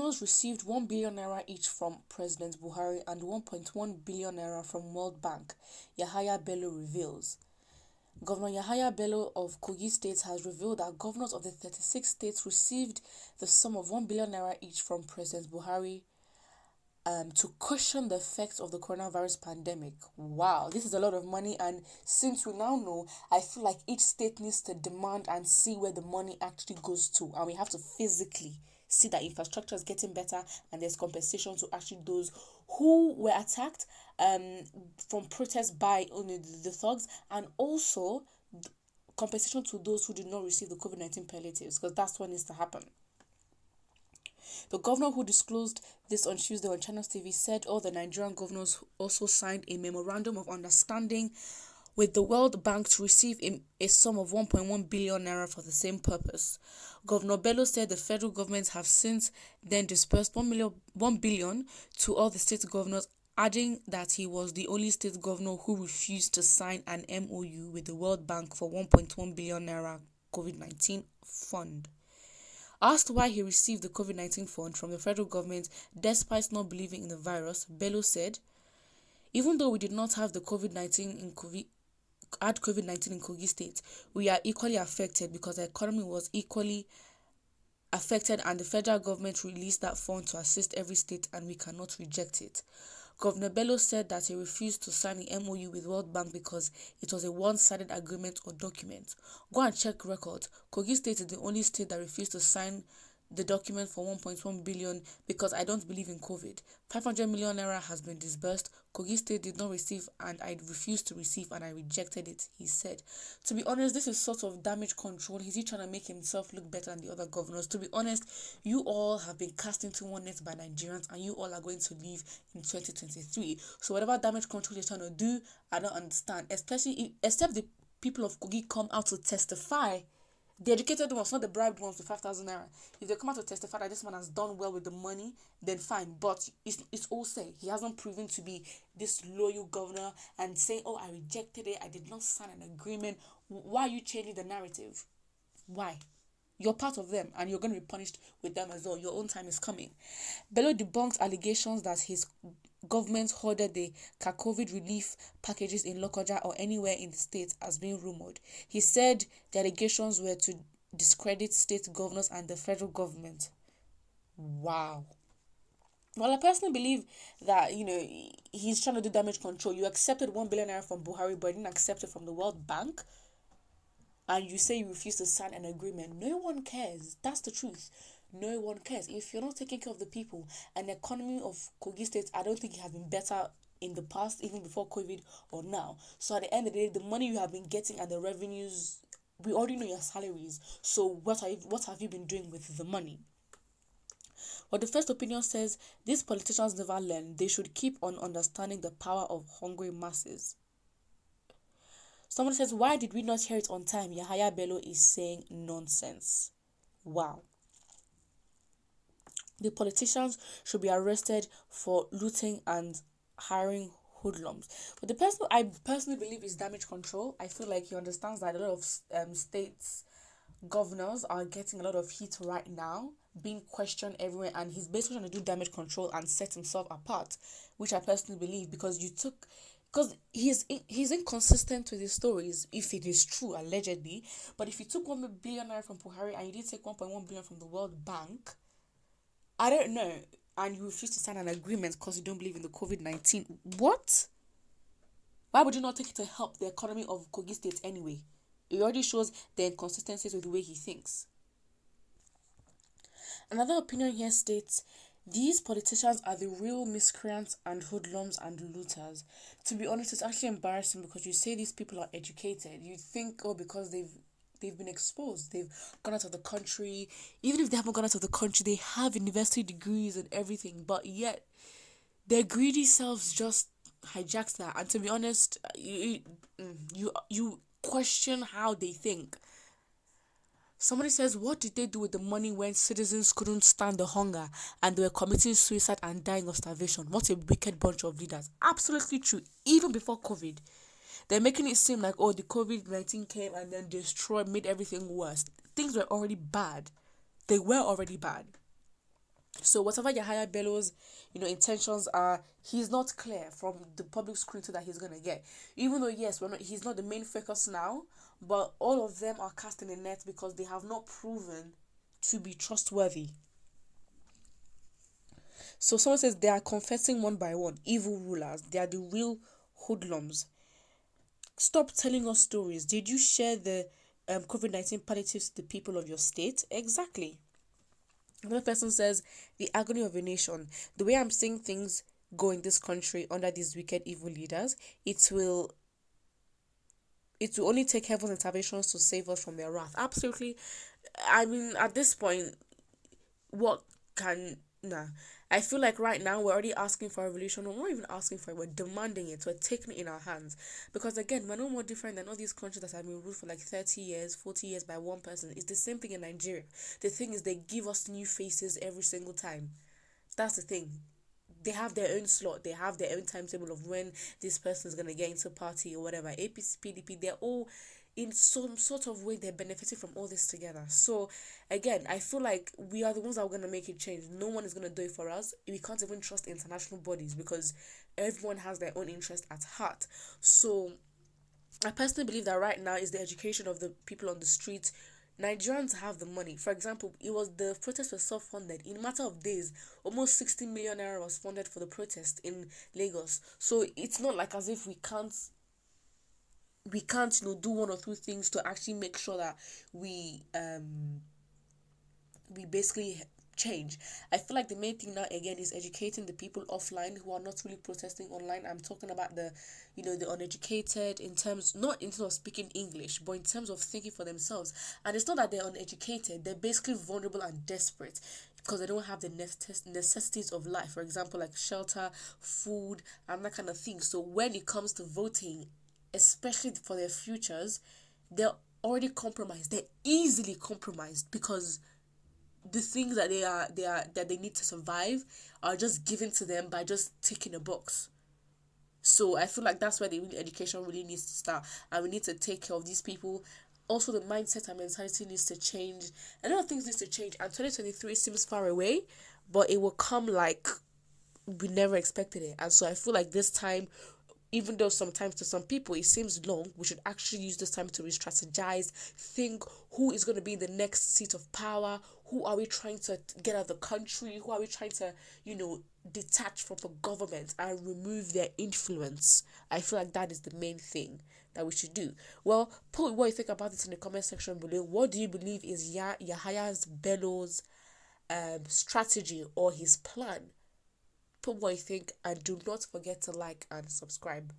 governors received 1 billion naira each from President Buhari and 1.1 billion naira from World Bank, Yahaya Bello reveals. Governor Yahaya Bello of Kogi State has revealed that governors of the 36 states received the sum of 1 billion naira each from President Buhari to cushion the effects of the coronavirus pandemic. Wow, this is a lot of money, and since we now know, I feel like each state needs to demand and see where the money actually goes to, and we have to physically see that infrastructure is getting better and there's compensation to actually those who were attacked from protests by the thugs, and also compensation to those who did not receive the COVID-19 palliatives, because that's what needs to happen. The governor who disclosed this on Tuesday on Channels TV said all the Nigerian governors also signed a memorandum of understanding with the World Bank to receive a sum of 1.1 billion naira for the same purpose. Governor Bello said the federal government have since then disbursed 1 billion to all the state governors, adding that he was the only state governor who refused to sign an MOU with the World Bank for 1.1 billion naira COVID-19 fund. Asked why he received the COVID-19 fund from the federal government despite not believing in the virus, Bello said, "Even though we did not have the COVID-19 in Kogi State, we are equally affected because the economy was equally affected, and the federal government released that fund to assist every state, and we cannot reject it." Governor Bello said that he refused to sign the MOU with World Bank because it was a one-sided agreement or document. Go and check records. Kogi State is the only state that refused to sign the document for 1.1 billion because I don't believe in COVID. 500 million naira has been disbursed. Kogi State did not receive, and I refused to receive, and I rejected it, he said. To be honest, this is sort of damage control. Is he trying to make himself look better than the other governors? To be honest, you all have been cast into one net by Nigerians, and you all are going to leave in 2023. So whatever damage control you're trying to do, I don't understand. Except the people of Kogi come out to testify. The educated ones, not the bribed ones with 5,000 naira. If they come out to testify that this man has done well with the money, then fine. But it's all say. He hasn't proven to be this loyal governor and saying, "Oh, I rejected it. I did not sign an agreement." Why are you changing the narrative? Why? You're part of them, and you're going to be punished with them as well. Your own time is coming. Bello debunked allegations that his government hoarded the COVID relief packages in Lokoja or anywhere in the state as being rumored. He said the allegations were to discredit state governors and the federal government. Wow. Well, I personally believe that, he's trying to do damage control. You accepted 1 billion naira from Buhari, but didn't accept it from the World Bank. And you say you refuse to sign an agreement. No one cares. That's the truth. No one cares. If you're not taking care of the people, and the economy of Kogi State, I don't think it has been better in the past, even before COVID or now. So at the end of the day, the money you have been getting and the revenues, we already know your salaries. So what have you been doing with the money? But the first opinion says these politicians never learn. They should keep on understanding the power of hungry masses. Someone says, why did we not hear it on time? Yahaya Bello is saying nonsense. Wow. The politicians should be arrested for looting and hiring hoodlums. But the person I personally believe is damage control. I feel like he understands that a lot of states governors are getting a lot of heat right now, being questioned everywhere, and he's basically trying to do damage control and set himself apart, which I personally believe, because he's inconsistent with his stories, if it is true, allegedly. But if you took 1 billion naira from Buhari and you did take 1.1 billion from the World Bank, I don't know, and you refuse to sign an agreement because you don't believe in the COVID-19, what? Why would you not take it to help the economy of Kogi State anyway? It already shows the inconsistencies with the way he thinks. Another opinion here states, these politicians are the real miscreants and hoodlums and looters. To be honest, it's actually embarrassing, because you say these people are educated. You think, because they've been exposed, they've gone out of the country. Even if they haven't gone out of the country, they have university degrees and everything, but yet their greedy selves just hijacks that. And to be honest, you question how they think. Somebody says, what did they do with the money when citizens couldn't stand the hunger and they were committing suicide and dying of starvation? What a wicked bunch of leaders. Absolutely true. Even before COVID, they're making it seem like, the COVID-19 came and then made everything worse. Things were already bad. They were already bad. So whatever Yahaya Bello's, intentions are, he's not clear from the public scrutiny that he's gonna get. Even though yes, he's not the main focus now, but all of them are casting a net because they have not proven to be trustworthy. So someone says they are confessing one by one, evil rulers. They are the real hoodlums. Stop telling us stories. Did you share the COVID-19 palliatives to the people of your state? Exactly. Another person says, the agony of a nation. The way I'm seeing things go in this country under these wicked, evil leaders, it will only take heaven's interventions to save us from their wrath. Absolutely. I mean, at this point, what can nah I feel like right now we're already asking for a revolution. We're not even asking for it, we're demanding it, we're taking it in our hands, because again, we're no more different than all these countries that have been ruled for like 30 years, 40 years by one person. It's the same thing in Nigeria. The thing is, they give us new faces every single time. That's the thing. They have their own slot, they have their own timetable of when this person is going to get into party or whatever. APC, PDP, they're all in some sort of way, they're benefiting from all this together. So again, I feel like we are the ones that are going to make it change. No one is going to do it for us. We can't even trust international bodies because everyone has their own interest at heart. So I personally believe that right now is the education of the people on the street. Nigerians have the money. For example, the protests were self-funded. In a matter of days, almost 60 million naira was funded for the protest in Lagos. So it's not like as if we can't do one or two things to actually make sure that we basically change. I feel like the main thing now again is educating the people offline who are not really protesting online. I'm talking about the uneducated, in terms, not in terms of speaking English, but in terms of thinking for themselves. And it's not that they're uneducated, they're basically vulnerable and desperate because they don't have the necessities of life, for example, like shelter, food, and that kind of thing. So when it comes to voting, especially for their futures, they're already compromised. They're easily compromised because the things that they need to survive are just given to them by just ticking a box. So I feel like that's where the education really needs to start, and we need to take care of these people. Also, the mindset and mentality needs to change. A lot of things need to change, and 2023 seems far away, but it will come like we never expected it. And so I feel like this time, even though sometimes to some people it seems long, we should actually use this time to re-strategize, think who is going to be in the next seat of power, who are we trying to get out of the country, who are we trying to, detach from the government and remove their influence. I feel like that is the main thing that we should do. Well, put what you think about this in the comment section below. What do you believe is Yahaya's Bello's strategy or his plan? Put what you think, and do not forget to like and subscribe.